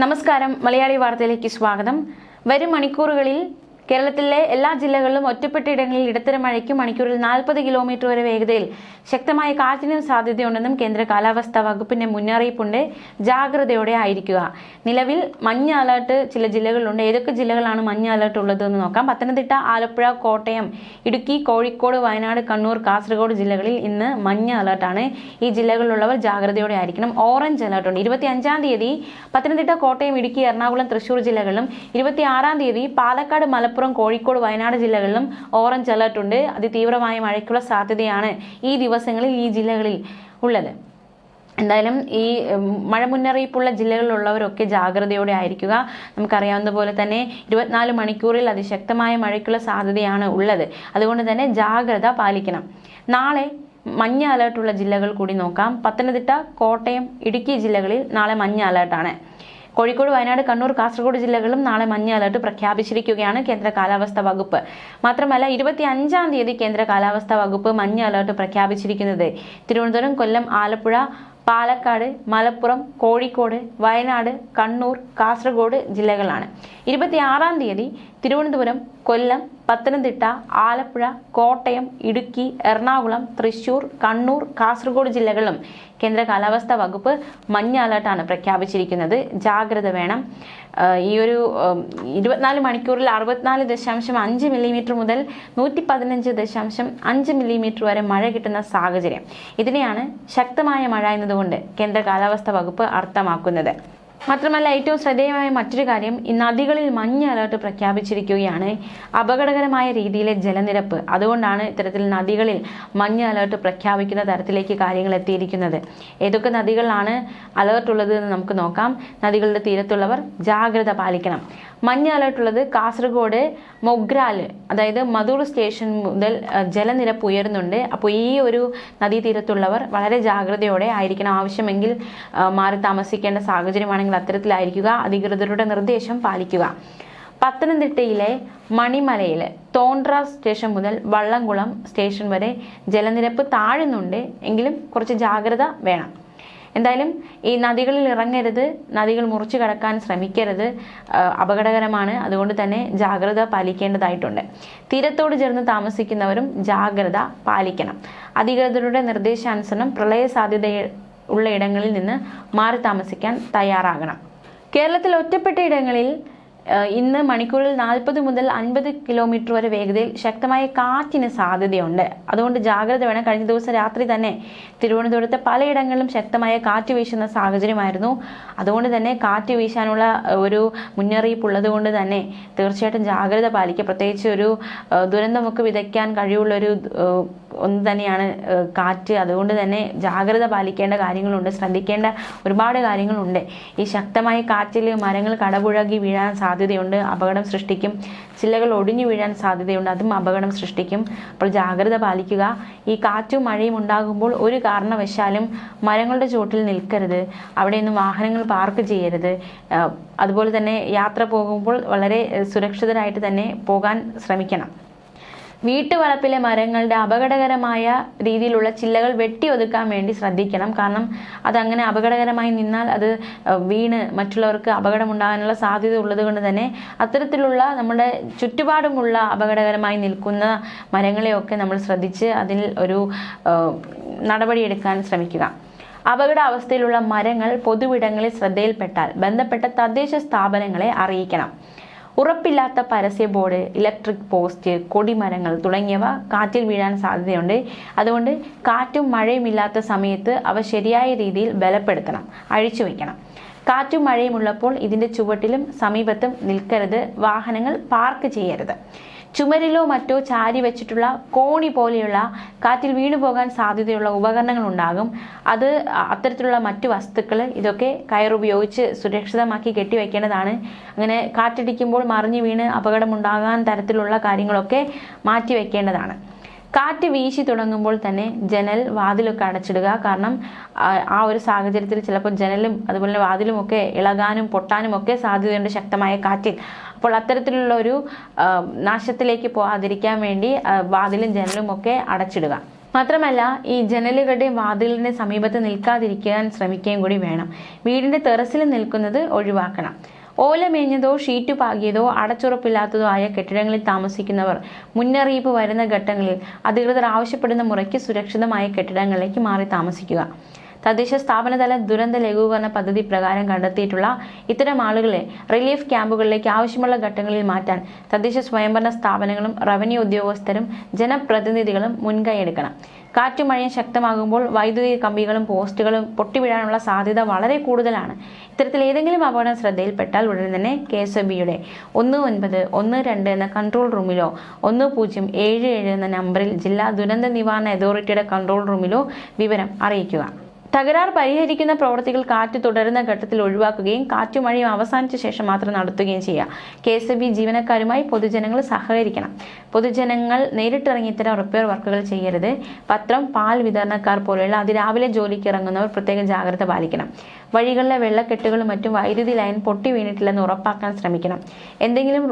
നമസ്കാരം, മലയാളി വാർത്തയിലേക്ക് സ്വാഗതം. വരും മണിക്കൂറുകളിൽ കേരളത്തിലെ എല്ലാ ജില്ലകളിലും ഒറ്റപ്പെട്ട ഇടങ്ങളിൽ ഇടത്തരം മഴയ്ക്കും മണിക്കൂറിൽ 40 കിലോമീറ്റർ വരെ വേഗതയിൽ ശക്തമായ കാറ്റിനും സാധ്യതയുണ്ടെന്നും കേന്ദ്ര കാലാവസ്ഥാ വകുപ്പിന്റെ മുന്നറിയിപ്പുണ്ട്. ജാഗ്രതയോടെ ആയിരിക്കുക. നിലവിൽ മഞ്ഞ അലർട്ട് ചില ജില്ലകളിലുണ്ട്. ഏതൊക്കെ ജില്ലകളാണ് മഞ്ഞ അലർട്ട് ഉള്ളതെന്ന് നോക്കാം. പത്തനംതിട്ട, ആലപ്പുഴ, കോട്ടയം, ഇടുക്കി, കോഴിക്കോട്, വയനാട്, കണ്ണൂർ, കാസർഗോഡ് ജില്ലകളിൽ ഇന്ന് മഞ്ഞ അലർട്ടാണ്. ഈ ജില്ലകളിലുള്ളവർ ജാഗ്രതയോടെ ആയിരിക്കണം. ഓറഞ്ച് അലർട്ടുണ്ട്. 25-ാം തീയതി പത്തനംതിട്ട, കോട്ടയം, ഇടുക്കി, എറണാകുളം, തൃശൂർ ജില്ലകളിലും 26-ാം തീയതി പാലക്കാട്, മലപ്പുറം, കോഴിക്കോട്, വയനാട് ജില്ലകളിലും ഓറഞ്ച് അലർട്ട് ഉണ്ട്. അതിതീവ്രമായ മഴയ്ക്കുള്ള സാധ്യതയാണ് ഈ ദിവസങ്ങളിൽ ഈ ജില്ലകളിൽ ഉള്ളത്. എന്തായാലും ഈ മഴ മുന്നറിയിപ്പുള്ള ജില്ലകളിലുള്ളവരൊക്കെ ജാഗ്രതയോടെ ആയിരിക്കുക. നമുക്കറിയാവുന്ന പോലെ തന്നെ 24 മണിക്കൂറിൽ അതിശക്തമായ മഴയ്ക്കുള്ള സാധ്യതയാണ് ഉള്ളത്. അതുകൊണ്ട് തന്നെ ജാഗ്രത പാലിക്കണം. നാളെ മഞ്ഞ അലർട്ടുള്ള ജില്ലകൾ കൂടി നോക്കാം. പത്തനംതിട്ട, കോട്ടയം, ഇടുക്കി ജില്ലകളിൽ നാളെ മഞ്ഞ അലർട്ടാണ്. കോഴിക്കോട്, വയനാട്, കണ്ണൂർ, കാസർഗോഡ് ജില്ലകളിലും നാളെ മഞ്ഞ അലർട്ട് പ്രഖ്യാപിച്ചിരിക്കുകയാണ് കേന്ദ്ര കാലാവസ്ഥാ വകുപ്പ്. മാത്രമല്ല 25-ാം തീയതി കേന്ദ്ര കാലാവസ്ഥാ വകുപ്പ് മഞ്ഞ അലർട്ട് പ്രഖ്യാപിച്ചിരിക്കുന്നത് തിരുവനന്തപുരം, കൊല്ലം, ആലപ്പുഴ, പാലക്കാട്, മലപ്പുറം, കോഴിക്കോട്, വയനാട്, കണ്ണൂർ, കാസർഗോഡ് ജില്ലകളാണ്. 26-ാം തീയതി തിരുവനന്തപുരം, കൊല്ലം, പത്തനംതിട്ട, ആലപ്പുഴ, കോട്ടയം, ഇടുക്കി, എറണാകുളം, തൃശൂർ, കണ്ണൂർ, കാസർഗോഡ് ജില്ലകളിലും കേന്ദ്ര കാലാവസ്ഥാ വകുപ്പ് മഞ്ഞ അലർട്ടാണ് പ്രഖ്യാപിച്ചിരിക്കുന്നത്. ജാഗ്രത വേണം. ഈ ഒരു 24 മണിക്കൂറിൽ 64.5 മില്ലിമീറ്റർ മുതൽ 115.5 മില്ലിമീറ്റർ വരെ മഴ കിട്ടുന്ന സാഹചര്യം. ഇതിനെയാണ് ശക്തമായ മഴ എന്നതുകൊണ്ട് കേന്ദ്ര കാലാവസ്ഥാ വകുപ്പ് അർത്ഥമാക്കുന്നത്. മാത്രമല്ല ഏറ്റവും ശ്രദ്ധേയമായ മറ്റൊരു കാര്യം, ഈ നദികളിൽ മഞ്ഞ അലർട്ട് പ്രഖ്യാപിച്ചിരിക്കുകയാണ്. അപകടകരമായ രീതിയിലെ ജലനിരപ്പ്, അതുകൊണ്ടാണ് ഇത്തരത്തിൽ നദികളിൽ മഞ്ഞ അലർട്ട് പ്രഖ്യാപിക്കുന്ന തരത്തിലേക്ക് കാര്യങ്ങൾ എത്തിയിരിക്കുന്നത്. ഏതൊക്കെ നദികളിലാണ് അലർട്ട് ഉള്ളത് എന്ന് നമുക്ക് നോക്കാം. നദികളുടെ തീരത്തുള്ളവർ ജാഗ്രത പാലിക്കണം. മഞ്ഞ അലർട്ട് ഉള്ളത് കാസർഗോഡ്, മൊഗ്രാല്, അതായത് മധൂർ സ്റ്റേഷൻ മുതൽ ജലനിരപ്പ് ഉയരുന്നുണ്ട്. അപ്പോൾ ഈ ഒരു നദീതീരത്തുള്ളവർ വളരെ ജാഗ്രതയോടെ ആയിരിക്കണം. ആവശ്യമെങ്കിൽ മാറി താമസിക്കേണ്ട സാഹചര്യമാണെങ്കിൽ അത്തരത്തിലായിരിക്കുക. അധികൃതരുടെ നിർദ്ദേശം പാലിക്കുക. പത്തനംതിട്ടയിലെ മണിമലയിൽ തോണ്ട്ര സ്റ്റേഷൻ മുതൽ വള്ളംകുളം സ്റ്റേഷൻ വരെ ജലനിരപ്പ് താഴുന്നുണ്ട്. എങ്കിലും കുറച്ച് ജാഗ്രത വേണം. എന്തായാലും ഈ നദികളിൽ ഇറങ്ങരുത്, നദികൾ മുറിച്ചു കടക്കാൻ ശ്രമിക്കരുത്. അപകടകരമാണ്. അതുകൊണ്ട് തന്നെ ജാഗ്രത പാലിക്കേണ്ടതായിട്ടുണ്ട്. തീരത്തോട് ചേർന്ന് താമസിക്കുന്നവരും ജാഗ്രത പാലിക്കണം. അധികൃതരുടെ നിർദ്ദേശാനുസരണം പ്രളയ സാധ്യത ഉള്ള ഇടങ്ങളിൽ നിന്ന് മാറി താമസിക്കാൻ തയ്യാറാകണം. കേരളത്തിൽ ഒറ്റപ്പെട്ട ഇടങ്ങളിൽ ഇന്ന് മണിക്കൂറിൽ 40 മുതൽ 50 കിലോമീറ്റർ വരെ വേഗതയിൽ ശക്തമായ കാറ്റിന് സാധ്യതയുണ്ട്. അതുകൊണ്ട് ജാഗ്രത വേണം. കഴിഞ്ഞ ദിവസം രാത്രി തന്നെ തിരുവനന്തപുരത്തെ പലയിടങ്ങളിലും ശക്തമായ കാറ്റ് വീശുന്ന സാഹചര്യമായിരുന്നു. അതുകൊണ്ട് തന്നെ കാറ്റ് വീശാനുള്ള ഒരു മുന്നറിയിപ്പ് ഉള്ളത് കൊണ്ട് തന്നെ തീർച്ചയായിട്ടും ജാഗ്രത പാലിക്കുക. പ്രത്യേകിച്ച് ഒരു ദുരന്തമൊക്കെ വിതയ്ക്കാൻ കഴിവുള്ളൊരു ഒന്ന് തന്നെയാണ് കാറ്റ്. അതുകൊണ്ട് തന്നെ ജാഗ്രത പാലിക്കേണ്ട കാര്യങ്ങളുണ്ട്, ശ്രദ്ധിക്കേണ്ട ഒരുപാട് കാര്യങ്ങളുണ്ട്. ഈ ശക്തമായ കാറ്റിൽ മരങ്ങൾ കടപുഴകി വീഴാൻ സാധ്യതയുണ്ട്, അപകടം സൃഷ്ടിക്കും. ചില്ലകൾ ഒടിഞ്ഞു വീഴാൻ സാധ്യതയുണ്ട്, അതും അപകടം സൃഷ്ടിക്കും. അപ്പോൾ ജാഗ്രത പാലിക്കുക. ഈ കാറ്റും മഴയും ഉണ്ടാകുമ്പോൾ ഒരു കാരണവശാലും മരങ്ങളുടെ ചുവട്ടിൽ നിൽക്കരുത്. അവിടെയൊന്നും വാഹനങ്ങൾ പാർക്ക് ചെയ്യരുത്. അതുപോലെ തന്നെ യാത്ര പോകുമ്പോൾ വളരെ സുരക്ഷിതരായിട്ട് തന്നെ പോകാൻ ശ്രമിക്കണം. വീട്ടുവളപ്പിലെ മരങ്ങളുടെ അപകടകരമായ രീതിയിലുള്ള ചില്ലകൾ വെട്ടിയൊതുക്കാൻ വേണ്ടി ശ്രദ്ധിക്കണം. കാരണം അതങ്ങനെ അപകടകരമായി നിന്നാൽ അത് വീണ് മറ്റുള്ളവർക്ക് അപകടമുണ്ടാകാനുള്ള സാധ്യത ഉള്ളത് കൊണ്ട് തന്നെ അത്തരത്തിലുള്ള നമ്മുടെ ചുറ്റുപാടുമുള്ള അപകടകരമായി നിൽക്കുന്ന മരങ്ങളെയൊക്കെ നമ്മൾ ശ്രദ്ധിച്ച് അതിൽ ഒരു നടപടിയെടുക്കാൻ ശ്രമിക്കുക. അപകട അവസ്ഥയിലുള്ള മരങ്ങൾ പൊതുവിടങ്ങളിൽ ശ്രദ്ധയിൽപ്പെട്ടാൽ ബന്ധപ്പെട്ട തദ്ദേശ സ്ഥാപനങ്ങളെ അറിയിക്കണം. ഉറപ്പില്ലാത്ത പരസ്യ ബോർഡ്, ഇലക്ട്രിക് പോസ്റ്റ്, കൊടിമരങ്ങൾ തുടങ്ങിയവ കാറ്റിൽ വീഴാൻ സാധ്യതയുണ്ട്. അതുകൊണ്ട് കാറ്റും മഴയും ഇല്ലാത്ത സമയത്ത് അവ ശരിയായ രീതിയിൽ ബലപ്പെടുത്തണം, അഴിച്ചു വയ്ക്കണം. കാറ്റും മഴയും ഉള്ളപ്പോൾ ഇതിൻ്റെ ചുവട്ടിലും സമീപത്തും നിൽക്കരുത്. വാഹനങ്ങൾ പാർക്ക് ചെയ്യരുത്. ചുമരിലോ മറ്റോ ചാരി വെച്ചിട്ടുള്ള കോണി പോലെയുള്ള കാറ്റിൽ വീണുപോകാൻ സാധ്യതയുള്ള ഉപകരണങ്ങൾ ഉണ്ടാകും. അത് അത്തരത്തിലുള്ള മറ്റു വസ്തുക്കൾ ഇതൊക്കെ കയറുപയോഗിച്ച് സുരക്ഷിതമാക്കി കെട്ടിവെക്കേണ്ടതാണ്. അങ്ങനെ കാറ്റടിക്കുമ്പോൾ മറിഞ്ഞു വീണ് അപകടമുണ്ടാകാൻ തരത്തിലുള്ള കാര്യങ്ങളൊക്കെ മാറ്റിവെക്കേണ്ടതാണ്. കാറ്റ് വീശി തുടങ്ങുമ്പോൾ തന്നെ ജനൽ വാതിലൊക്കെ അടച്ചിടുക. കാരണം ആ ഒരു സാഹചര്യത്തിൽ ചിലപ്പോൾ ജനലും അതുപോലെ വാതിലും ഒക്കെ ഇളകാനും പൊട്ടാനും ഒക്കെ സാധ്യതയുണ്ട് ശക്തമായ കാറ്റിൽ. അപ്പോൾ അത്തരത്തിലുള്ള ഒരു നാശത്തിലേക്ക് പോകാതിരിക്കാൻ വേണ്ടി വാതിലും ജനലും ഒക്കെ അടച്ചിടുക. മാത്രമല്ല ഈ ജനലുകളുടെയും വാതിലിന്റെ സമീപത്ത് നിൽക്കാതിരിക്കാൻ ശ്രമിക്കുകയും കൂടി വേണം. വീടിന്റെ ടെറസിൽ നിൽക്കുന്നത് ഒഴിവാക്കണം. ഓല മേഞ്ഞതോ ഷീറ്റ് പാകിയതോ അടച്ചുറപ്പില്ലാത്തതോ ആയ കെട്ടിടങ്ങളിൽ താമസിക്കുന്നവർ മുന്നറിയിപ്പ് വരുന്ന ഘട്ടങ്ങളിൽ അധികൃതർ ആവശ്യപ്പെടുന്ന മുറയ്ക്ക് സുരക്ഷിതമായ കെട്ടിടങ്ങളിലേക്ക് മാറി താമസിക്കുക. തദ്ദേശ സ്ഥാപനതല ദുരന്ത ലഘൂകരണ പദ്ധതി പ്രകാരം കണ്ടെത്തിയിട്ടുള്ള ഇത്തരം ആളുകളെ റിലീഫ് ക്യാമ്പുകളിലേക്ക് ആവശ്യമുള്ള ഘട്ടങ്ങളിൽ മാറ്റാൻ തദ്ദേശ സ്വയംഭരണ സ്ഥാപനങ്ങളും റവന്യൂ ഉദ്യോഗസ്ഥരും ജനപ്രതിനിധികളും മുൻകൈയെടുക്കണം. കാറ്റും മഴയും ശക്തമാകുമ്പോൾ വൈദ്യുതി കമ്പികളും പോസ്റ്റുകളും പൊട്ടിവീഴാനുള്ള സാധ്യത വളരെ കൂടുതലാണ്. ഇത്തരത്തിൽ ഏതെങ്കിലും അപകടം ശ്രദ്ധയിൽപ്പെട്ടാൽ ഉടൻ തന്നെ KSBയുടെ 1912 എന്ന കൺട്രോൾ റൂമിലോ 1077 എന്ന നമ്പറിൽ ജില്ലാ ദുരന്ത നിവാരണ അതോറിറ്റിയുടെ കൺട്രോൾ റൂമിലോ വിവരം അറിയിക്കുക. തകരാർ പരിഹരിക്കുന്ന പ്രവൃത്തികൾ കാറ്റ് തുടരുന്ന ഘട്ടത്തിൽ ഒഴിവാക്കുകയും കാറ്റും മഴയും അവസാനിച്ച ശേഷം മാത്രം നടത്തുകയും ചെയ്യുക. KSB ജീവനക്കാരുമായി പൊതുജനങ്ങൾ സഹകരിക്കണം. പൊതുജനങ്ങൾ നേരിട്ടിറങ്ങി ഇത്തരം റിപ്പയർ വർക്കുകൾ ചെയ്യരുത്. പത്രം, പാൽ വിതരണക്കാർ പോലെയുള്ള അതിരാവിലെ ജോലിക്ക് ഇറങ്ങുന്നവർ പ്രത്യേകം ജാഗ്രത പാലിക്കണം. വഴികളിലെ വെള്ളക്കെട്ടുകളും മറ്റും വൈദ്യുതി ലൈൻ പൊട്ടി വീണിട്ടില്ലെന്ന് ഉറപ്പാക്കാൻ ശ്രമിക്കണം. എന്തെങ്കിലും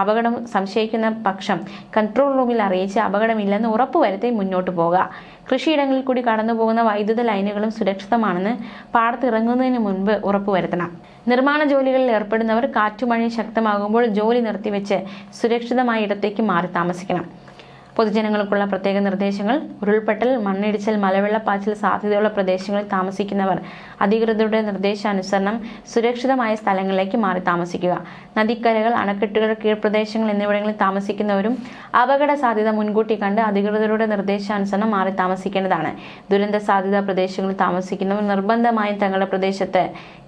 അപകടം സംശയിക്കുന്ന പക്ഷം കൺട്രോൾ റൂമിൽ അറിയിച്ച് അപകടമില്ലെന്ന് ഉറപ്പുവരുത്തി മുന്നോട്ട് പോകുക. കൃഷിയിടങ്ങളിൽ കൂടി കടന്നുപോകുന്ന വൈദ്യുത ലൈനുകളും സുരക്ഷിതമാണെന്ന് പാടത്തിറങ്ങുന്നതിന് മുൻപ് ഉറപ്പുവരുത്തണം. നിർമ്മാണ ജോലികളിൽ ഏർപ്പെടുന്നവർ കാറ്റുമഴയും ശക്തമാകുമ്പോൾ ജോലി നിർത്തിവെച്ച് സുരക്ഷിതമായ ഇടത്തേക്ക് മാറി താമസിക്കണം. പൊതുജനങ്ങൾക്കുള്ള പ്രത്യേക നിർദ്ദേശങ്ങൾ: ഉരുൾപൊട്ടൽ, മണ്ണിടിച്ചൽ, മലവെള്ളപ്പാച്ചിൽ സാധ്യതയുള്ള പ്രദേശങ്ങളിൽ താമസിക്കുന്നവർ അധികൃതരുടെ നിർദ്ദേശാനുസരണം സുരക്ഷിതമായ സ്ഥലങ്ങളിലേക്ക് മാറി താമസിക്കുക. നദിക്കരകൾ, അണക്കെട്ടുകൾ, കീഴ്പ്രദേശങ്ങൾ എന്നിവിടങ്ങളിൽ താമസിക്കുന്നവരും അപകട സാധ്യത മുൻകൂട്ടി കണ്ട് അധികൃതരുടെ നിർദ്ദേശാനുസരണം മാറി താമസിക്കേണ്ടതാണ്. ദുരന്ത സാധ്യതാ പ്രദേശങ്ങളിൽ താമസിക്കുന്നവർ നിർബന്ധമായും തങ്ങളുടെ പ്രദേശത്ത്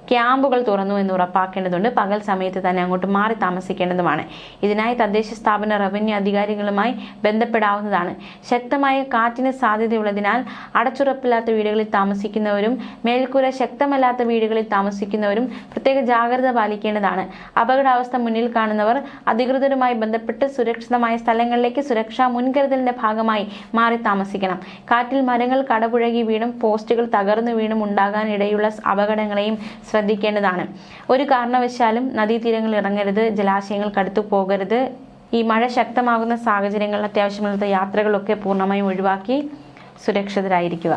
ക്യാമ്പുകൾ തുറന്നു എന്ന് ഉറപ്പാക്കേണ്ടതുണ്ട്. പകൽ സമയത്ത് തന്നെ അങ്ങോട്ട് മാറി താമസിക്കേണ്ടതുമാണ്. ഇതിനായി തദ്ദേശ സ്ഥാപന റവന്യൂ അധികാരികളുമായി ബന്ധപ്പെടാവുന്നതാണ്. ശക്തമായ കാറ്റിന് സാധ്യതയുള്ളതിനാൽ അടച്ചുറപ്പില്ലാത്ത വീടുകളിൽ താമസിക്കുന്നവരും മേൽക്കൂര ശക്തമല്ലാത്ത വീടുകളിൽ താമസിക്കുന്നവരും പ്രത്യേക ജാഗ്രത പാലിക്കേണ്ടതാണ്. അപകടാവസ്ഥ മുന്നിൽ കാണുന്നവർ അധികൃതരുമായി ബന്ധപ്പെട്ട് സുരക്ഷിതമായ സ്ഥലങ്ങളിലേക്ക് സുരക്ഷാ മുൻകരുതലിന്റെ ഭാഗമായി മാറി താമസിക്കണം. കാറ്റിൽ മരങ്ങൾ കടപുഴകി വീണും പോസ്റ്റുകൾ തകർന്നു വീണും ഉണ്ടാകാനിടയുള്ള അപകടങ്ങളെയും ശ്രദ്ധിക്കേണ്ടതാണ്. ഒരു കാരണവശാലും നദീതീരങ്ങളിൽ ഇറങ്ങരുത്, ജലാശയങ്ങൾക്കടുത്തു പോകരുത്. ഈ മഴ ശക്തമാകുന്ന സാഹചര്യങ്ങളിൽ അത്യാവശ്യമുള്ള യാത്രകളൊക്കെ പൂർണ്ണമായും ഒഴിവാക്കി സുരക്ഷിതരായിരിക്കുക.